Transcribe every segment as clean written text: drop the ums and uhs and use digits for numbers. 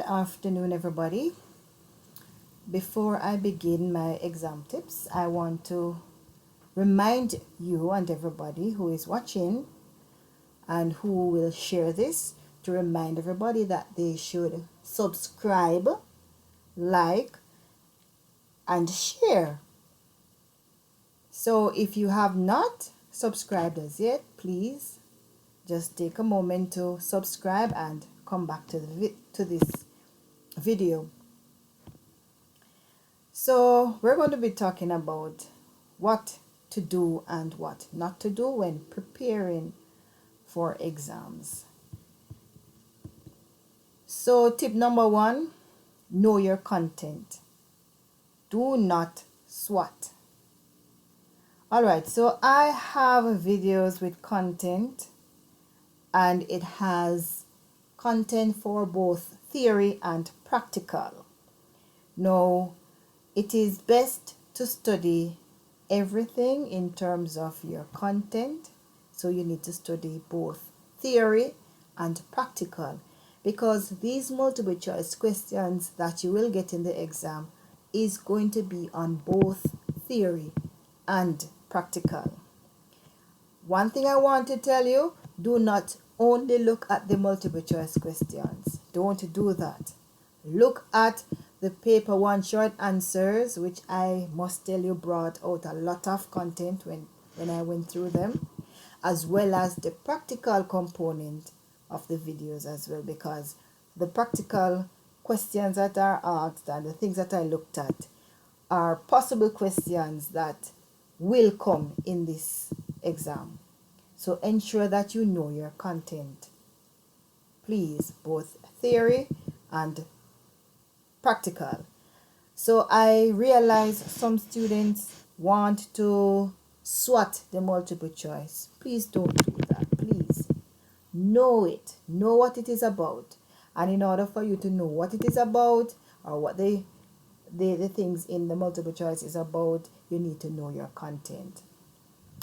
afternoon, everybody. Before I begin my exam tips, I want to remind you and everybody who is watching and who will share this to remind everybody that they should subscribe, like, and share. So if you have not subscribed as yet, please just take a moment to subscribe and come back to this video. So we're going to be talking about what to do and what not to do when preparing for exams. So tip number 1, know your content. Do not SWOT. Alright, so I have videos with content, and it has content for both theory and practical. Now, it is best to study everything in terms of your content. So you need to study both theory and practical, because these multiple choice questions that you will get in the exam is going to be on both theory and practical. One thing I want to tell you, do not only look at the multiple choice questions. Don't do that. Look at the paper one short answers, which I must tell you brought out a lot of content when I went through them, as well as the practical component of the videos as well, because the practical questions that are asked and the things that I looked at are possible questions that will come in this exam. So ensure that you know your content. Please, both theory and practical. So I realize some students want to SWOT the multiple choice. Please don't do that. Please know it. Know what it is about. And in order for you to know what it is about, or what the things in the multiple choice is about, you need to know your content.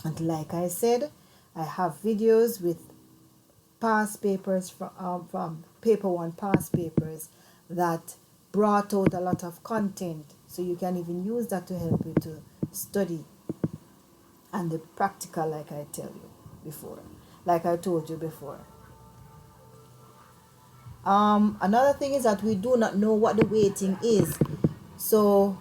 And like I said, I have videos with past papers from paper one past papers that brought out a lot of content, so you can even use that to help you to study. And the practical, like I told you before. Another thing is that we do not know what the weighting is. So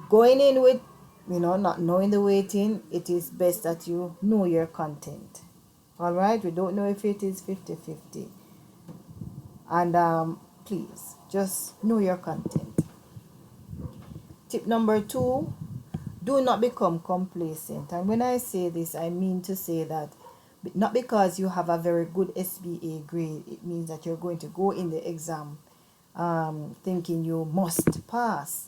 going in with not knowing the weighting, it is best that you know your content. Alright, we don't know if it is 50-50. And please just know your content. Tip number 2, do not become complacent. And when I say this, I mean to say that not because you have a very good SBA grade, it means that you're going to go in the exam thinking you must pass.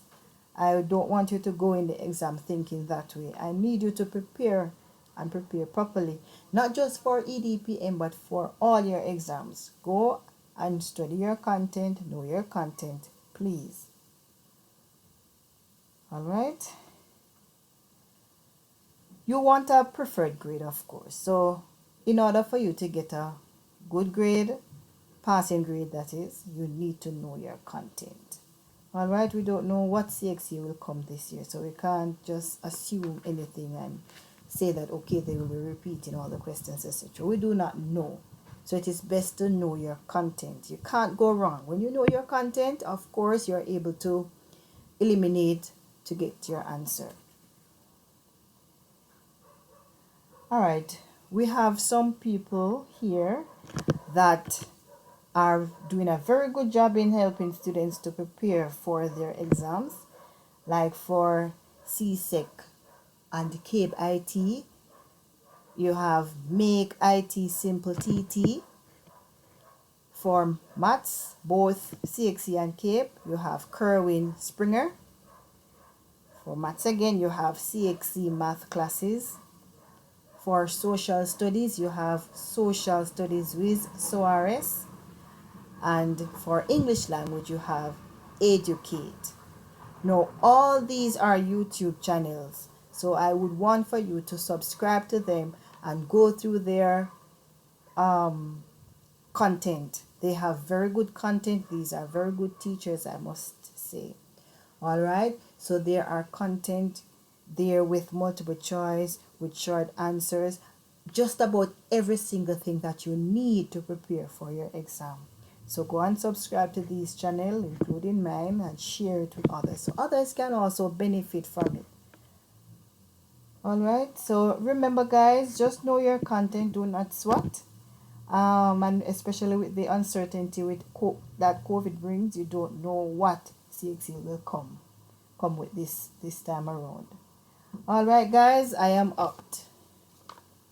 I don't want you to go in the exam thinking that way. I need you to prepare and prepare properly, not just for EDPM but for all your exams. Go and study your content, know your content, please. Alright, you want a preferred grade, of course. So in order for you to get a good grade, passing grade that is, you need to know your content. Alright, we don't know what CXC will come this year, so we can't just assume anything and say that okay, they will be repeating all the questions, etc. We do not know. So it is best to know your content. You can't go wrong. When you know your content, of course, you're able to eliminate to get your answer. Alright, we have some people here that are doing a very good job in helping students to prepare for their exams, like for CSEC and CAPE IT. You have Make IT Simple TT. For maths, both CXC and CAPE, you have Kerwin Springer. For maths again, you have CXC math classes. For social studies, you have Social Studies with SOARES. And for English language, you have Educate. Now, all these are YouTube channels, so I would want for you to subscribe to them and go through their content. They have very good content. These are very good teachers, I must say. All right, so there are content there with multiple choice, with short answers, just about every single thing that you need to prepare for your exam. So go and subscribe to this channel, including mine, and share it with others so others can also benefit from it. All right, so remember guys, just know your content, do not SWOT. And especially with the uncertainty with that COVID brings, you don't know what CXC will come with this time around. All right guys, I am out.